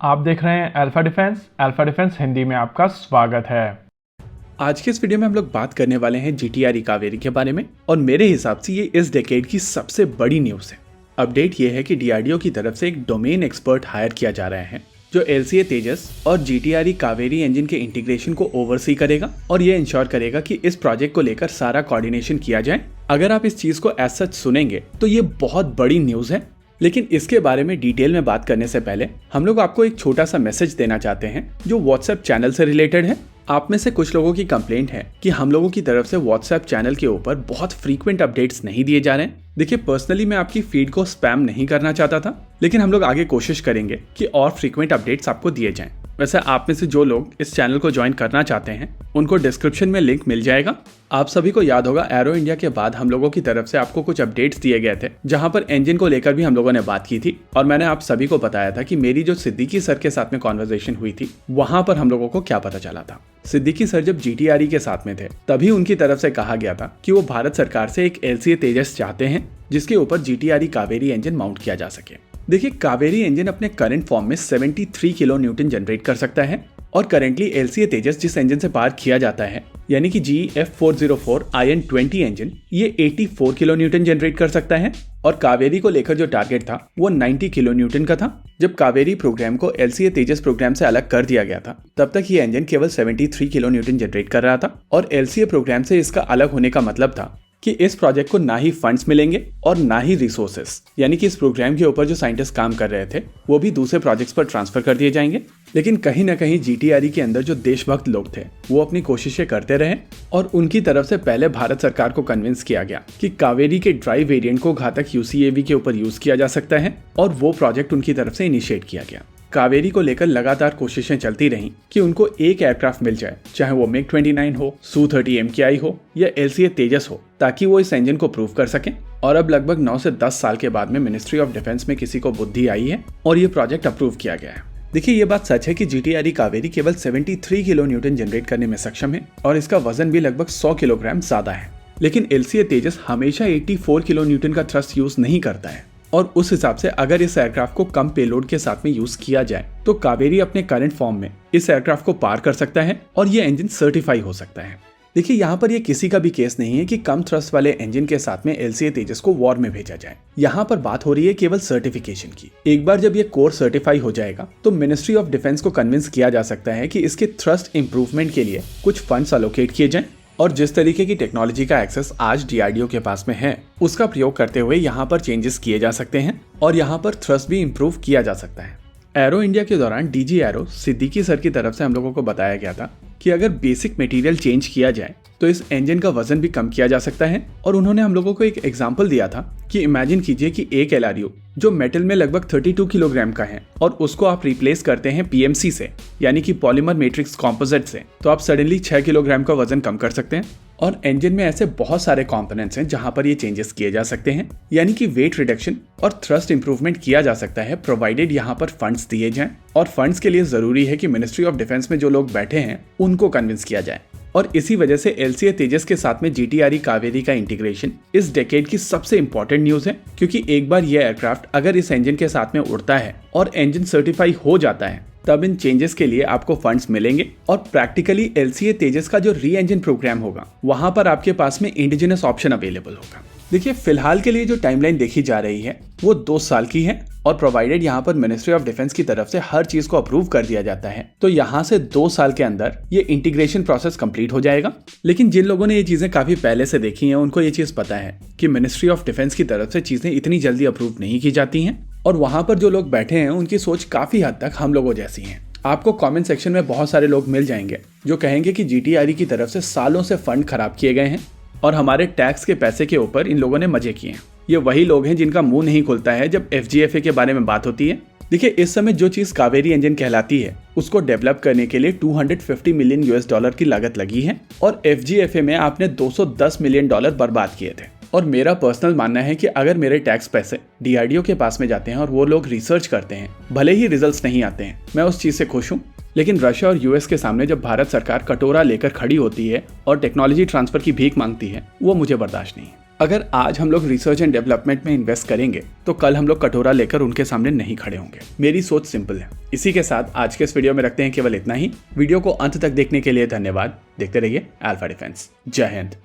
आप देख रहे हैं अल्फा डिफेंस हिंदी में आपका स्वागत है। आज के इस वीडियो में हम लोग बात करने वाले हैं GTRE कावेरी के बारे में और मेरे हिसाब से ये इस डेकेड की सबसे बड़ी न्यूज़ है। अपडेट ये है कि DRDO की तरफ से एक डोमेन एक्सपर्ट हायर किया जा रहा है जो LCA तेजस और GTRE कावेरी इंजन के इंटीग्रेशन को ओवरसी करेगा और ये इंश्योर करेगा कि इस प्रोजेक्ट को लेकर सारा कोऑर्डिनेशन किया जाए। अगर आप इस चीज को एज सच सुनेंगे तो ये बहुत बड़ी न्यूज़ है, लेकिन इसके बारे में डिटेल में बात करने से पहले हम लोग आपको एक छोटा सा मैसेज देना चाहते हैं जो व्हाट्सएप चैनल से रिलेटेड है। आप में से कुछ लोगों की कंप्लेंट है कि हम लोगों की तरफ से व्हाट्सएप चैनल के ऊपर बहुत फ्रीक्वेंट अपडेट्स नहीं दिए जा रहे हैं। देखिए, पर्सनली मैं आपकी फीड को स्पैम नहीं करना चाहता था, लेकिन हम लोग आगे कोशिश करेंगे कि और फ्रीक्वेंट अपडेट्स आपको दिए जाएं। वैसे आप में से जो लोग इस चैनल को ज्वाइन करना चाहते हैं उनको डिस्क्रिप्शन में लिंक मिल जाएगा। आप सभी को याद होगा एरो इंडिया के बाद हम लोगों की तरफ से आपको कुछ अपडेट्स दिए गए थे जहां पर इंजन को लेकर भी हम लोगों ने बात की थी और मैंने आप सभी को बताया था कि मेरी जो सिद्दीकी सर के साथ में कॉन्वर्सेशन हुई थी वहां पर हम लोगों को क्या पता चला था। सिद्दीकी सर जब GTRE के साथ में थे तभी उनकी तरफ से कहा गया था कि वो भारत सरकार से एक LCA तेजस चाहते हैं जिसके ऊपर GTRE कावेरी इंजन माउंट किया जा सके। देखिए, कावेरी इंजन अपने करंट फॉर्म में 73 किलो न्यूटन जनरेट कर सकता है और करेंटली LCA तेजस जिस इंजन से पार किया जाता है यानी कि GF404 IN20 इंजन ये 84 किलो न्यूटन जनरेट कर सकता है और कावेरी को लेकर जो टारगेट था वो 90 किलो न्यूटन का था। जब कावेरी प्रोग्राम को LCA तेजस प्रोग्राम से अलग कर दिया गया था तब तक ये इंजन केवल 73 किलो न्यूटन जनरेट कर रहा था और LCA प्रोग्राम से इसका अलग होने का मतलब था कि इस प्रोजेक्ट को ना ही फंड्स मिलेंगे और ना ही रिसोर्सेस, यानी कि इस प्रोग्राम के ऊपर जो साइंटिस्ट काम कर रहे थे वो भी दूसरे प्रोजेक्ट्स पर ट्रांसफर कर दिए जाएंगे। लेकिन कहीं ना कहीं GTRE के अंदर जो देशभक्त लोग थे वो अपनी कोशिशें करते रहे और उनकी तरफ से पहले भारत सरकार को कन्विंस किया गया कि कावेरी के ड्राई वेरिएंट को घातक UCAV के ऊपर यूज किया जा सकता है और वो प्रोजेक्ट उनकी तरफ से इनिशिएट किया गया। कावेरी को लेकर लगातार कोशिशें चलती रहीं कि उनको एक एयरक्राफ्ट मिल जाए, चाहे वो MiG-29 हो, Su-30 MKI हो या LCA तेजस हो, ताकि वो इस इंजन को प्रूव कर सकें। और अब लगभग 9 से 10 साल के बाद में मिनिस्ट्री ऑफ डिफेंस में किसी को बुद्धि आई है और ये प्रोजेक्ट अप्रूव किया गया है। देखिए, ये बात सच है कि GTRE कावेरी केवल 73 किलो न्यूटन जनरेट करने में सक्षम है और इसका वजन भी लगभग 100 किलोग्राम ज्यादा है। लेकिन LCA तेजस हमेशा 84 किलो न्यूटन का थ्रस्ट यूज नहीं करता है और उस हिसाब से अगर इस एयरक्राफ्ट को कम पेलोड के साथ में यूज किया जाए तो कावेरी अपने करंट फॉर्म में इस एयरक्राफ्ट को पार कर सकता है और ये इंजन सर्टिफाई हो सकता है। देखिए, यहाँ पर ये किसी का भी केस नहीं है कि कम थ्रस्ट वाले इंजन के साथ में LCA तेजस को वॉर में भेजा जाए। यहाँ पर बात हो रही है केवल सर्टिफिकेशन की। एक बार जब ये कोर सर्टिफाई हो जाएगा तो मिनिस्ट्री ऑफ डिफेंस को कन्विंस किया जा सकता है कि इसके थ्रस्ट इंप्रूवमेंट के लिए कुछ फंड्स अलोकेट किए जाएं और जिस तरीके की टेक्नोलॉजी का एक्सेस आज DRDO के पास में है उसका प्रयोग करते हुए यहाँ पर चेंजेस किए जा सकते हैं और यहाँ पर थ्रस्ट भी इम्प्रूव किया जा सकता है। एरो इंडिया के दौरान DG एरो सिद्दीकी सर की तरफ से हम लोगों को बताया गया था कि अगर बेसिक मटेरियल चेंज किया जाए तो इस इंजन का वजन भी कम किया जा सकता है और उन्होंने हम लोगों को एक एग्जांपल दिया था कि इमेजिन कीजिए कि एक LRU जो मेटल में लगभग 32 किलोग्राम का है और उसको आप रिप्लेस करते हैं PMC से, यानी कि पॉलीमर मैट्रिक्स कॉम्पोजिट से, तो आप सडनली 6 किलोग्राम का वजन कम कर सकते हैं। और इंजन में ऐसे बहुत सारे कंपोनेंट्स हैं जहां पर ये चेंजेस किए जा सकते हैं, यानी कि वेट रिडक्शन और थ्रस्ट इंप्रूवमेंट किया जा सकता है प्रोवाइडेड यहाँ पर फंड्स दिए जाएं। और फंड्स के लिए जरूरी है कि मिनिस्ट्री ऑफ डिफेंस में जो लोग बैठे हैं उनको कन्विंस किया जाए और इसी वजह से LCA तेजस के साथ में GTRE कावेरी का इंटीग्रेशन इस डेकेड की सबसे इंपॉर्टेंट न्यूज है, क्योंकि एक बार ये एयरक्राफ्ट अगर इस इंजन के साथ में उड़ता है और इंजन सर्टिफाई हो जाता है तब इन चेंजेस के लिए आपको फंड्स मिलेंगे और प्रैक्टिकली LCA तेजस का जो री इंजन प्रोग्राम होगा वहां पर आपके पास में इंडिजिनस ऑप्शन अवेलेबल होगा। देखिए, फिलहाल के लिए जो टाइमलाइन देखी जा रही है वो 2 साल की है और प्रोवाइडेड यहाँ पर मिनिस्ट्री ऑफ डिफेंस की तरफ से हर चीज को अप्रूव कर दिया जाता है तो यहाँ से 2 साल के अंदर ये इंटीग्रेशन प्रोसेस कंप्लीट हो जाएगा। लेकिन जिन लोगों ने ये चीजें काफी पहले से देखी हैं उनको ये चीज पता है कि मिनिस्ट्री ऑफ डिफेंस की तरफ से चीजें इतनी जल्दी अप्रूव नहीं की जाती हैं और वहां पर जो लोग बैठे हैं उनकी सोच काफी हद तक हम लोगों जैसी है। आपको कमेंट सेक्शन में बहुत सारे लोग मिल जाएंगे जो कहेंगे कि GTRE की तरफ से सालों से फंड खराब किए गए हैं और हमारे टैक्स के पैसे के ऊपर इन लोगों ने मजे किए हैं। ये वही लोग हैं जिनका मुंह नहीं खुलता है जब FGFA के बारे में बात होती है। देखिए, इस समय जो चीज कावेरी इंजन कहलाती है उसको डेवलप करने के लिए $250 मिलियन की लागत लगी है और FGFA में आपने $210 मिलियन बर्बाद किए थे। और मेरा पर्सनल मानना है कि अगर मेरे टैक्स पैसे DRDO के पास में जाते हैं और वो लोग रिसर्च करते हैं, भले ही रिजल्ट्स नहीं आते हैं, मैं उस चीज से खुश हूँ। लेकिन रशिया और US के सामने जब भारत सरकार कटोरा लेकर खड़ी होती है और टेक्नोलॉजी ट्रांसफर की भीख मांगती है वो मुझे बर्दाश्त नहीं है। अगर आज हम लोग रिसर्च एंड डेवलपमेंट में इन्वेस्ट करेंगे तो कल हम लोग कटोरा लेकर उनके सामने नहीं खड़े होंगे। मेरी सोच सिंपल है। इसी के साथ आज के इस वीडियो में रखते हैं केवल इतना ही। वीडियो को अंत तक देखने के लिए धन्यवाद। देखते रहिए अल्फा डिफेंस। जय हिंद।